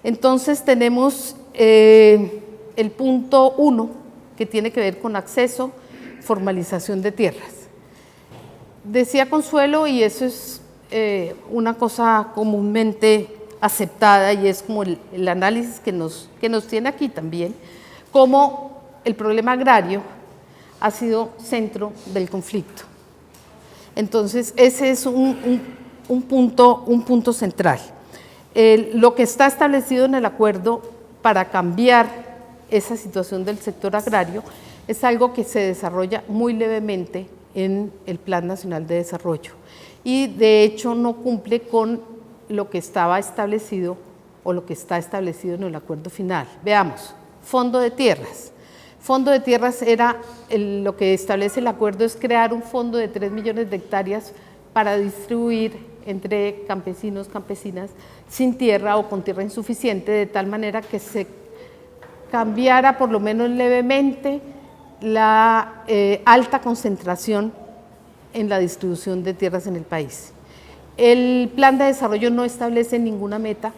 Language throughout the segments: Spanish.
Entonces tenemos el punto 1, que tiene que ver con acceso, formalización de tierras. Decía Consuelo, y eso es una cosa comúnmente aceptada, y es como el análisis que nos tiene aquí también, cómo el problema agrario ha sido centro del conflicto. Entonces, ese es un punto central. Lo que está establecido en el acuerdo para cambiar esa situación del sector agrario es algo que se desarrolla muy levemente en el Plan Nacional de Desarrollo y de hecho no cumple con lo que estaba establecido o lo que está establecido en el acuerdo final. Veamos, fondo de tierras. Fondo de tierras era lo que establece el acuerdo, es crear un fondo de 3 millones de hectáreas para distribuir entre campesinos, campesinas sin tierra o con tierra insuficiente, de tal manera que se cambiara por lo menos levemente la alta concentración en la distribución de tierras en el país. El plan de desarrollo no establece ninguna meta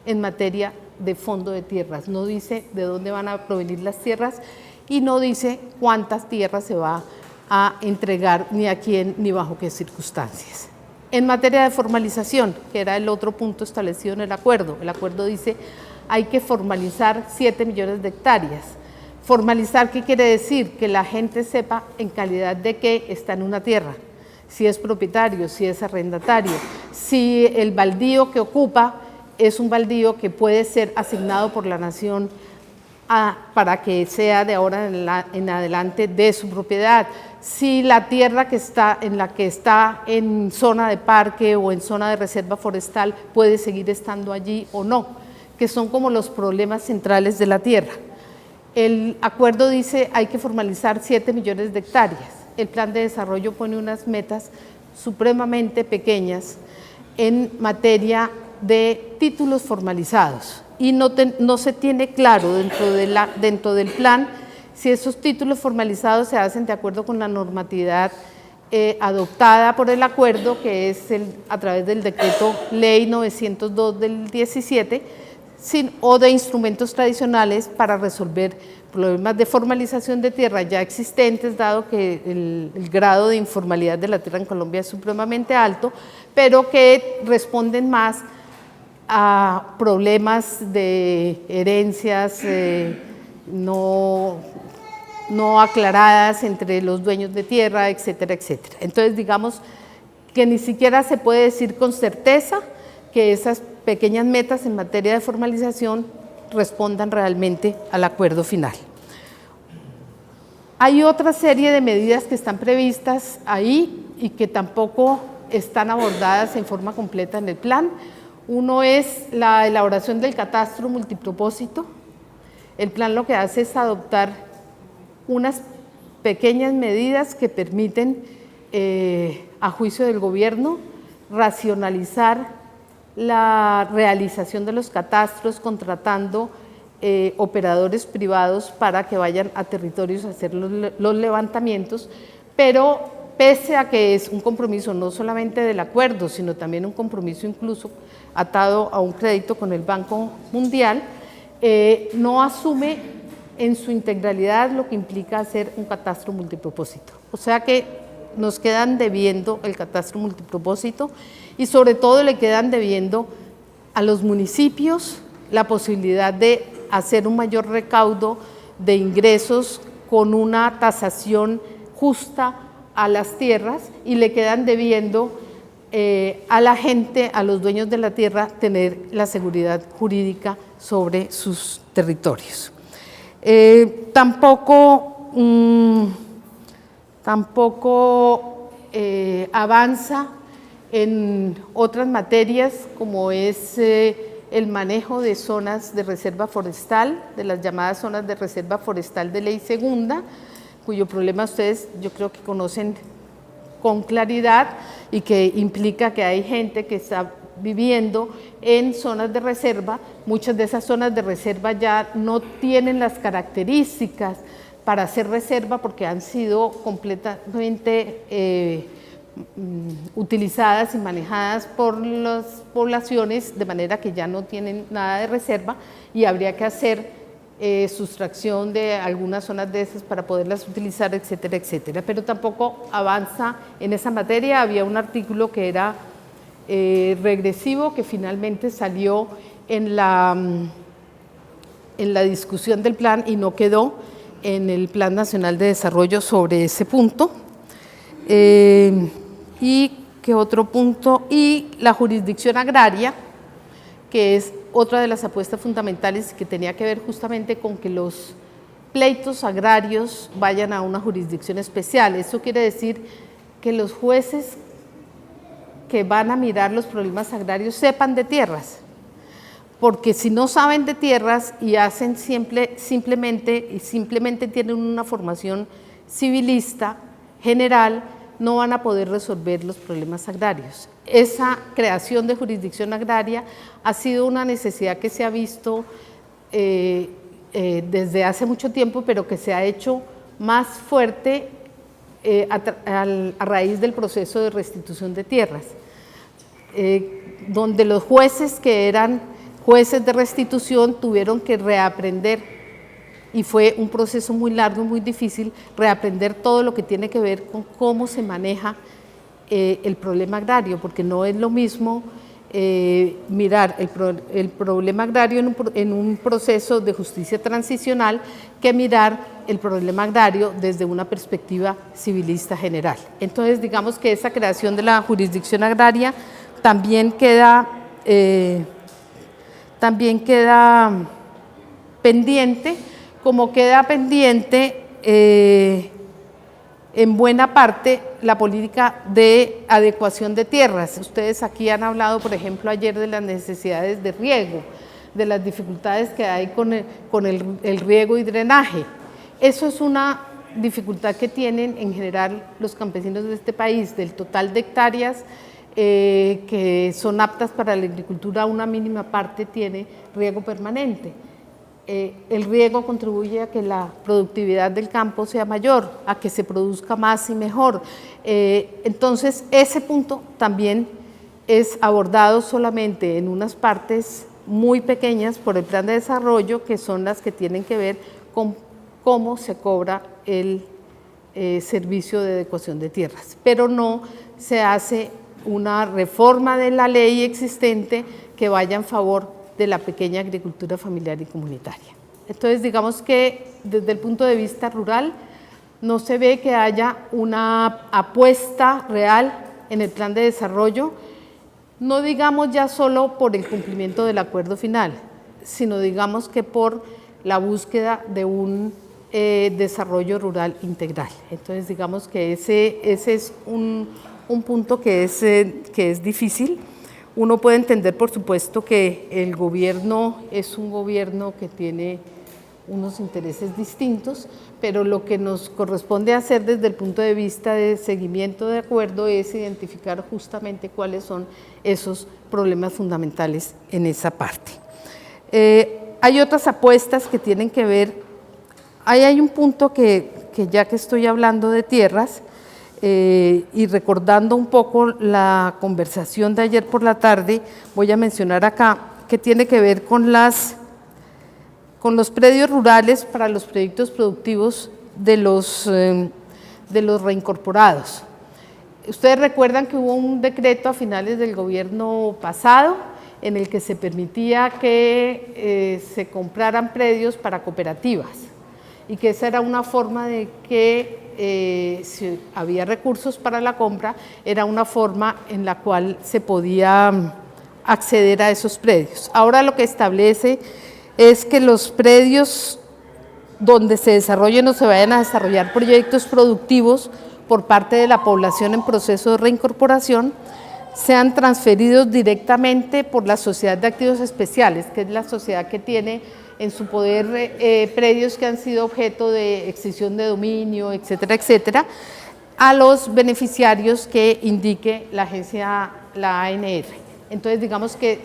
en materia de fondo de tierras, no dice de dónde van a provenir las tierras y no dice cuántas tierras se va a entregar, ni a quién, ni bajo qué circunstancias. En materia de formalización, que era el otro punto establecido en el acuerdo dice hay que formalizar 7 millones de hectáreas. Formalizar, ¿qué quiere decir? Que la gente sepa en calidad de qué está en una tierra, si es propietario, si es arrendatario, si el baldío que ocupa es un baldío que puede ser asignado por la nación para que sea de ahora en adelante de su propiedad, si la tierra en la que está en zona de parque o en zona de reserva forestal puede seguir estando allí o no, que son como los problemas centrales de la tierra. El acuerdo dice hay que formalizar 7 millones de hectáreas. El plan de desarrollo pone unas metas supremamente pequeñas en materia de títulos formalizados y no se tiene claro dentro del plan si esos títulos formalizados se hacen de acuerdo con la normatividad adoptada por el acuerdo, que es a través del decreto ley 902 del 17, o de instrumentos tradicionales para resolver problemas de formalización de tierra ya existentes, dado que el grado de informalidad de la tierra en Colombia es supremamente alto, pero que responden más a problemas de herencias no aclaradas entre los dueños de tierra, etcétera, etcétera. Entonces, digamos que ni siquiera se puede decir con certeza que esas pequeñas metas en materia de formalización respondan realmente al acuerdo final. Hay otra serie de medidas que están previstas ahí y que tampoco están abordadas en forma completa en el plan. Uno es la elaboración del catastro multipropósito. El plan lo que hace es adoptar unas pequeñas medidas que permiten, a juicio del gobierno, racionalizar la realización de los catastros contratando operadores privados para que vayan a territorios a hacer los levantamientos, pero pese a que es un compromiso no solamente del acuerdo, sino también un compromiso incluso atado a un crédito con el Banco Mundial, no asume en su integralidad lo que implica hacer un catastro multipropósito. O sea que nos quedan debiendo el catastro multipropósito y sobre todo le quedan debiendo a los municipios la posibilidad de hacer un mayor recaudo de ingresos con una tasación justa a las tierras y le quedan debiendo a la gente, a los dueños de la tierra, tener la seguridad jurídica sobre sus territorios. Tampoco avanza en otras materias como es el manejo de zonas de reserva forestal, de las llamadas zonas de reserva forestal de ley segunda, cuyo problema ustedes yo creo que conocen con claridad y que implica que hay gente que está viviendo en zonas de reserva. Muchas de esas zonas de reserva ya no tienen las características para hacer reserva porque han sido completamente utilizadas y manejadas por las poblaciones, de manera que ya no tienen nada de reserva y habría que hacer sustracción de algunas zonas de esas para poderlas utilizar, etcétera, etcétera. Pero tampoco avanza en esa materia. Había un artículo que era regresivo, que finalmente salió en la discusión del plan y no quedó en el Plan Nacional de Desarrollo sobre ese punto. ¿Y qué otro punto? Y la jurisdicción agraria, que es otra de las apuestas fundamentales que tenía que ver justamente con que los pleitos agrarios vayan a una jurisdicción especial. Eso quiere decir que los jueces que van a mirar los problemas agrarios sepan de tierras, porque si no saben de tierras y hacen simplemente tienen una formación civilista general, no van a poder resolver los problemas agrarios. Esa creación de jurisdicción agraria ha sido una necesidad que se ha visto desde hace mucho tiempo, pero que se ha hecho más fuerte a raíz del proceso de restitución de tierras, donde los jueces que eran jueces de restitución tuvieron que reaprender, y fue un proceso muy largo y muy difícil, reaprender todo lo que tiene que ver con cómo se maneja el problema agrario, porque no es lo mismo mirar el problema agrario en un proceso de justicia transicional que mirar el problema agrario desde una perspectiva civilista general. Entonces, digamos que esa creación de la jurisdicción agraria también queda pendiente, como queda pendiente en buena parte la política de adecuación de tierras. Ustedes aquí han hablado, por ejemplo, ayer de las necesidades de riego, de las dificultades que hay con el riego y drenaje. Eso es una dificultad que tienen en general los campesinos de este país. Del total de hectáreas que son aptas para la agricultura, una mínima parte tiene riego permanente. El riego contribuye a que la productividad del campo sea mayor, a que se produzca más y mejor. Entonces, ese punto también es abordado solamente en unas partes muy pequeñas por el plan de desarrollo, que son las que tienen que ver con cómo se cobra el servicio de adecuación de tierras, pero no se hace una reforma de la ley existente que vaya en favor de la pequeña agricultura familiar y comunitaria. Entonces, digamos que desde el punto de vista rural no se ve que haya una apuesta real en el plan de desarrollo, no digamos ya solo por el cumplimiento del acuerdo final, sino digamos que por la búsqueda de un desarrollo rural integral. Entonces, digamos que ese es un punto que es difícil. Uno puede entender, por supuesto, que el gobierno es un gobierno que tiene unos intereses distintos, pero lo que nos corresponde hacer desde el punto de vista de seguimiento de acuerdo es identificar justamente cuáles son esos problemas fundamentales en esa parte. Hay otras apuestas que tienen que ver, ahí hay un punto que ya que estoy hablando de tierras, y recordando un poco la conversación de ayer por la tarde, voy a mencionar acá que tiene que ver con los predios rurales para los proyectos productivos de los reincorporados. Ustedes recuerdan que hubo un decreto a finales del gobierno pasado en el que se permitía que se compraran predios para cooperativas y que esa era una forma de que si había recursos para la compra, era una forma en la cual se podía acceder a esos predios. Ahora lo que establece es que los predios donde se desarrollen o se vayan a desarrollar proyectos productivos por parte de la población en proceso de reincorporación sean transferidos directamente por la Sociedad de Activos Especiales, que es la sociedad que tiene en su poder predios que han sido objeto de extinción de dominio, etcétera, etcétera, a los beneficiarios que indique la agencia, la ANR. Entonces, digamos que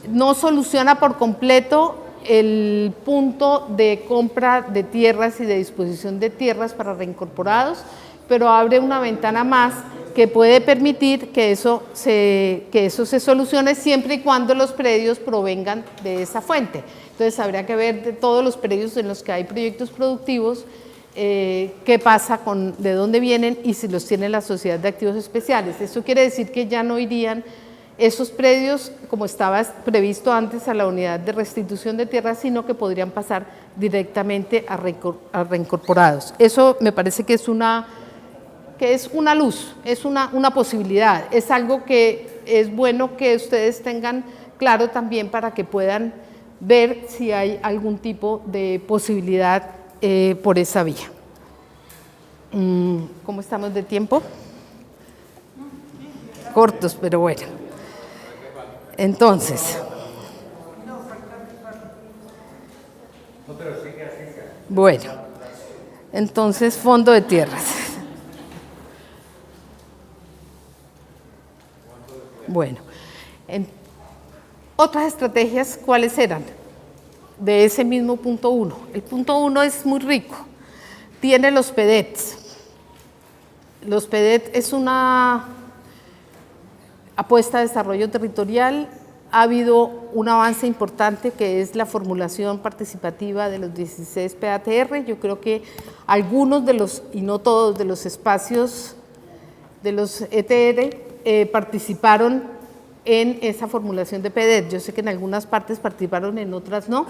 no soluciona por completo el punto de compra de tierras y de disposición de tierras para reincorporados, pero abre una ventana más que puede permitir que eso se solucione siempre y cuando los predios provengan de esa fuente. Entonces habría que ver de todos los predios en los que hay proyectos productivos, qué pasa de dónde vienen y si los tiene la Sociedad de Activos Especiales. Eso quiere decir que ya no irían esos predios, como estaba previsto antes, a la unidad de restitución de tierras, sino que podrían pasar directamente a reincorporados. Eso me parece que es una luz, es una posibilidad, es algo que es bueno que ustedes tengan claro también para que puedan ver si hay algún tipo de posibilidad por esa vía. ¿Cómo estamos de tiempo? Cortos, pero bueno. Entonces, bueno, entonces fondo de tierras. Bueno, otras estrategias, ¿cuáles eran? De ese mismo punto 1. El punto 1 es muy rico, tiene los PEDETs. Los PEDET es una apuesta de desarrollo territorial. Ha habido un avance importante que es la formulación participativa de los 16 PATR. Yo creo que algunos de los, y no todos, de los espacios de los ETR participaron en esa formulación de PEDET. Yo sé que en algunas partes participaron, en otras no.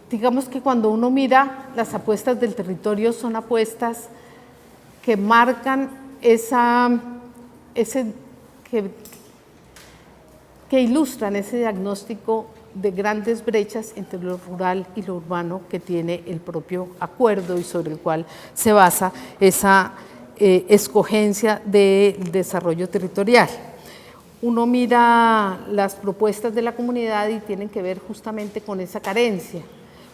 Digamos que cuando uno mira las apuestas del territorio, son apuestas que marcan que ilustran ese diagnóstico de grandes brechas entre lo rural y lo urbano que tiene el propio acuerdo y sobre el cual se basa esa escogencia del desarrollo territorial. Uno mira las propuestas de la comunidad y tienen que ver justamente con esa carencia,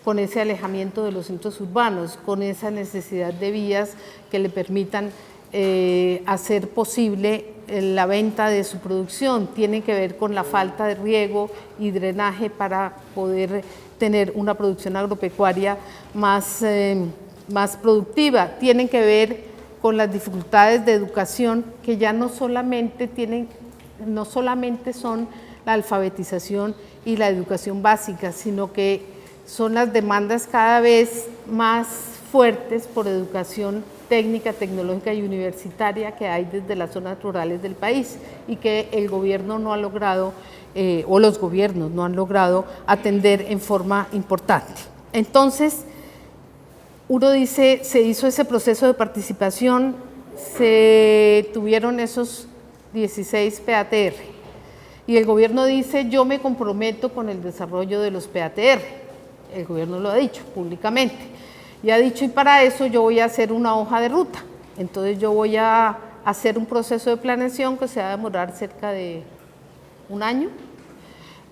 con ese alejamiento de los centros urbanos, con esa necesidad de vías que le permitan hacer posible la venta de su producción. Tiene que ver con la falta de riego y drenaje para poder tener una producción agropecuaria más productiva. Tienen que ver con las dificultades de educación que ya no solamente son la alfabetización y la educación básica, sino que son las demandas cada vez más fuertes por educación técnica, tecnológica y universitaria que hay desde las zonas rurales del país y que el gobierno no ha logrado, o los gobiernos no han logrado atender en forma importante. Entonces, uno dice, se hizo ese proceso de participación, se tuvieron esos 16 PATR y el gobierno dice, yo me comprometo con el desarrollo de los PATR. El gobierno lo ha dicho públicamente y ha dicho, y para eso yo voy a hacer una hoja de ruta. Entonces yo voy a hacer un proceso de planeación que se va a demorar cerca de un año,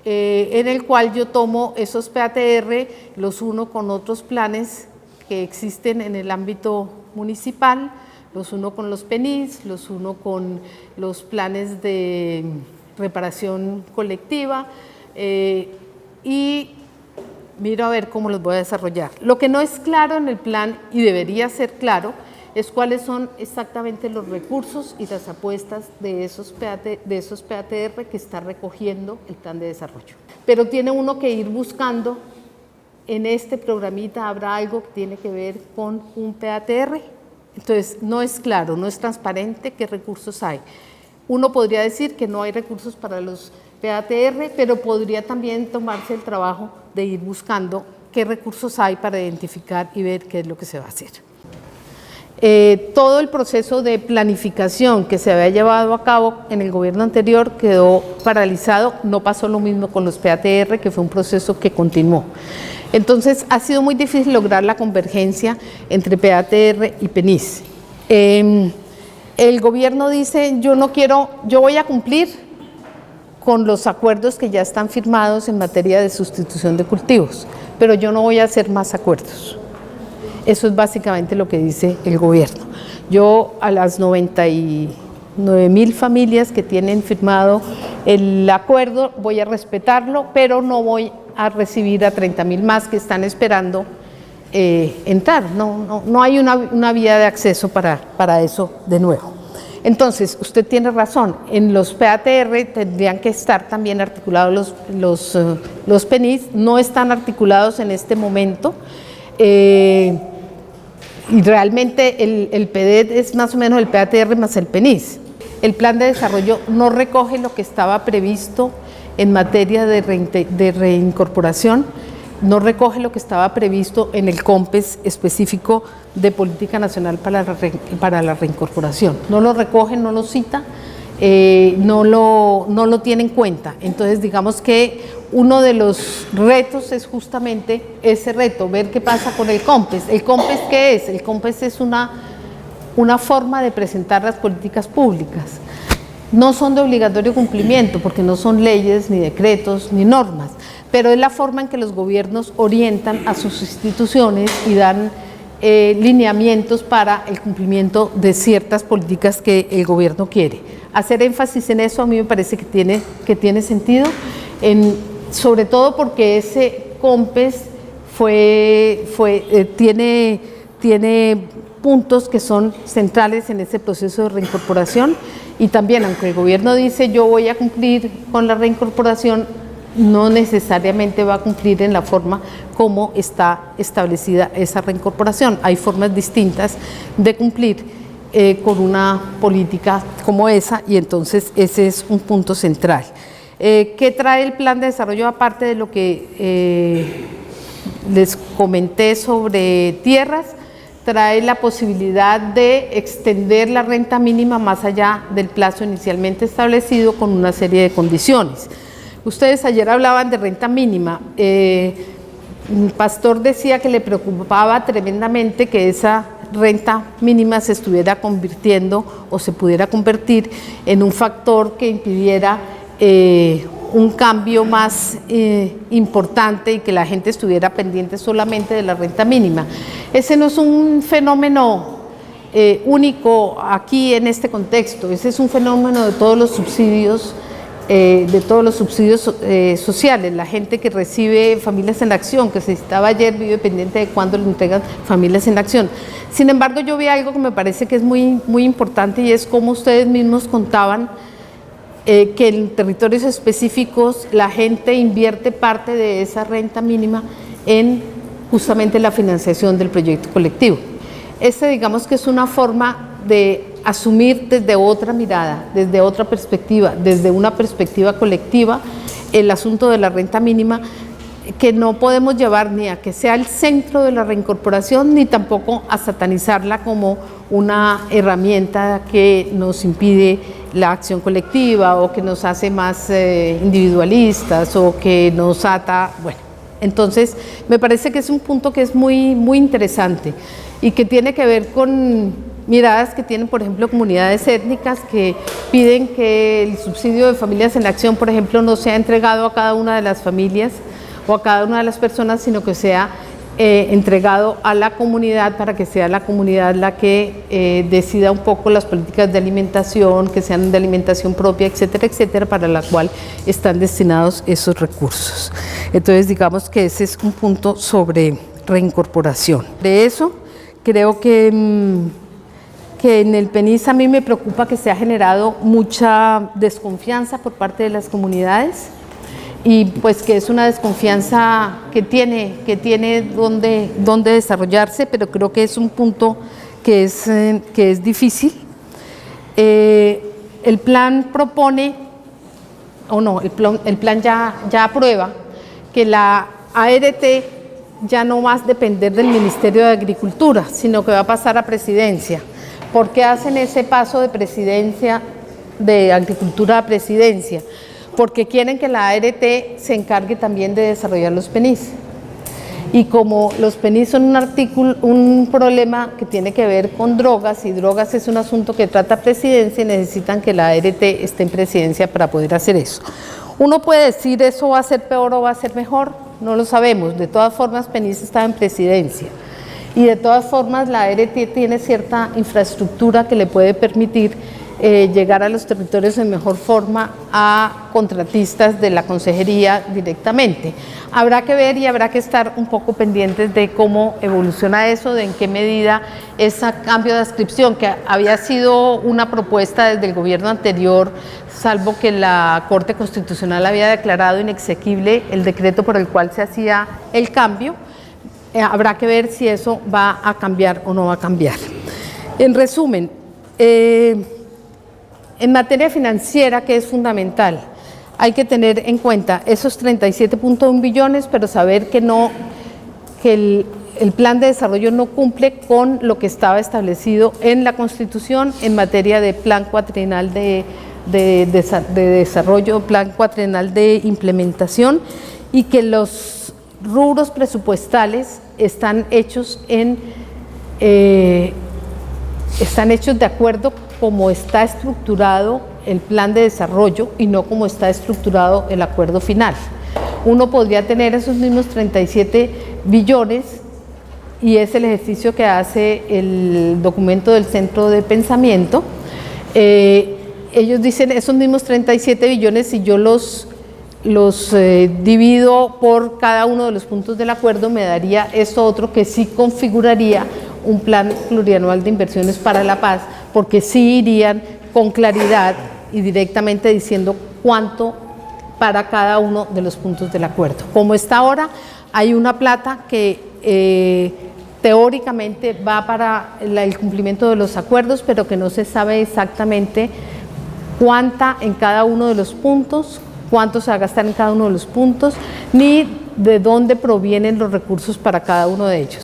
en el cual yo tomo esos PATR, los uno con otros planes que existen en el ámbito municipal, los uno con los PENIS, los uno con los planes de reparación colectiva y miro a ver cómo los voy a desarrollar. Lo que no es claro en el plan y debería ser claro es cuáles son exactamente los recursos y las apuestas de esos PATR que está recogiendo el plan de desarrollo. Pero tiene uno que ir buscando. En este programita habrá algo que tiene que ver con un PATR, entonces no es claro, no es transparente qué recursos hay. Uno podría decir que no hay recursos para los PATR, pero podría también tomarse el trabajo de ir buscando qué recursos hay para identificar y ver qué es lo que se va a hacer. Todo el proceso de planificación que se había llevado a cabo en el gobierno anterior quedó paralizado, no pasó lo mismo con los PATR, que fue un proceso que continuó. Entonces ha sido muy difícil lograr la convergencia entre PATR y PENIS. El gobierno dice, yo voy a cumplir con los acuerdos que ya están firmados en materia de sustitución de cultivos, pero yo no voy a hacer más acuerdos. Eso es básicamente lo que dice el gobierno. Yo a las 99.000 familias que tienen firmado el acuerdo voy a respetarlo, pero no voy a recibir a 30.000 más que están esperando entrar, no hay una vía de acceso para eso de nuevo. Entonces, usted tiene razón, en los PATR tendrían que estar también articulados los PENIS, no están articulados en este momento, y realmente el PEDET es más o menos el PATR más el PENIS. El plan de desarrollo no recoge lo que estaba previsto en materia de reincorporación, no recoge lo que estaba previsto en el COMPES específico de Política Nacional para la Reincorporación. No lo recoge, no lo cita, no lo tiene en cuenta. Entonces, digamos que uno de los retos es justamente ese reto, ver qué pasa con el COMPES. ¿El COMPES qué es? El COMPES es una forma de presentar las políticas públicas. No son de obligatorio cumplimiento porque no son leyes, ni decretos, ni normas, pero es la forma en que los gobiernos orientan a sus instituciones y dan lineamientos para el cumplimiento de ciertas políticas que el gobierno quiere. Hacer énfasis en eso a mí me parece que tiene sentido, sobre todo porque ese COMPES tiene puntos que son centrales en ese proceso de reincorporación, y también, aunque el gobierno dice yo voy a cumplir con la reincorporación, no necesariamente va a cumplir en la forma como está establecida esa reincorporación. Hay formas distintas de cumplir con una política como esa, y entonces ese es un punto central. ¿Qué trae el plan de desarrollo aparte de lo que les comenté sobre tierras? Trae la posibilidad de extender la renta mínima más allá del plazo inicialmente establecido con una serie de condiciones. Ustedes ayer hablaban de renta mínima. Pastor decía que le preocupaba tremendamente que esa renta mínima se estuviera convirtiendo o se pudiera convertir en un factor que impidiera un cambio más importante y que la gente estuviera pendiente solamente de la renta mínima. Ese no es un fenómeno único aquí en este contexto, ese es un fenómeno de todos los subsidios sociales. La gente que recibe Familias en Acción, que se citaba ayer, vive pendiente de cuándo le entregan Familias en Acción. Sin embargo, yo vi algo que me parece que es muy, muy importante, y es como ustedes mismos contaban que en territorios específicos la gente invierte parte de esa renta mínima en justamente la financiación del proyecto colectivo. Digamos que es una forma de asumir desde otra mirada, desde otra perspectiva, desde una perspectiva colectiva, el asunto de la renta mínima, que no podemos llevar ni a que sea el centro de la reincorporación, ni tampoco a satanizarla como una herramienta que nos impide la acción colectiva o que nos hace más individualistas o que nos ata, bueno. Entonces, me parece que es un punto que es muy, muy interesante y que tiene que ver con miradas que tienen, por ejemplo, comunidades étnicas que piden que el subsidio de Familias en Acción, por ejemplo, no sea entregado a cada una de las familias o a cada una de las personas, sino que sea entregado a la comunidad, para que sea la comunidad la que decida un poco las políticas de alimentación, que sean de alimentación propia, etcétera, etcétera, para la cual están destinados esos recursos. Entonces, digamos que ese es un punto sobre reincorporación. De eso, creo que en el PENIS a mí me preocupa que se ha generado mucha desconfianza por parte de las comunidades, y pues que es una desconfianza que tiene donde desarrollarse, pero creo que es un punto que es difícil. El plan propone, o no, el plan ya aprueba que la ART ya no va a depender del Ministerio de Agricultura, sino que va a pasar a Presidencia. ¿Por qué hacen ese paso de Presidencia, de Agricultura a Presidencia? Porque quieren que la ART se encargue también de desarrollar los PENIS. Y como los PENIS son un problema que tiene que ver con drogas, y drogas es un asunto que trata Presidencia, y necesitan que la ART esté en Presidencia para poder hacer eso. Uno puede decir, ¿eso va a ser peor o va a ser mejor? No lo sabemos. De todas formas, PENIS está en Presidencia. Y de todas formas, la ART tiene cierta infraestructura que le puede permitir llegar a los territorios en mejor forma a contratistas de la consejería directamente. Habrá que ver y habrá que estar un poco pendientes de cómo evoluciona eso, de en qué medida ese cambio de adscripción, que había sido una propuesta desde el gobierno anterior, salvo que la Corte Constitucional había declarado inexequible el decreto por el cual se hacía el cambio, habrá que ver si eso va a cambiar o no va a cambiar. En resumen, en materia financiera, que es fundamental, hay que tener en cuenta esos 37.1 billones, pero saber que el plan de desarrollo no cumple con lo que estaba establecido en la Constitución en materia de plan cuatrienal de desarrollo, plan cuatrienal de implementación, y que los rubros presupuestales están hechos de acuerdo como está estructurado el plan de desarrollo y no como está estructurado el acuerdo final. Uno podría tener esos mismos 37 billones y es el ejercicio que hace el documento del Centro de Pensamiento. Ellos dicen esos mismos 37 billones, si yo los divido por cada uno de los puntos del acuerdo, me daría esto otro que sí configuraría un plan plurianual de inversiones para la paz, porque sí irían con claridad y directamente diciendo cuánto para cada uno de los puntos del acuerdo. Como está ahora, hay una plata que teóricamente va para el cumplimiento de los acuerdos, pero que no se sabe exactamente cuánta en cada uno de los puntos, cuánto se va a gastar en cada uno de los puntos, ni de dónde provienen los recursos para cada uno de ellos.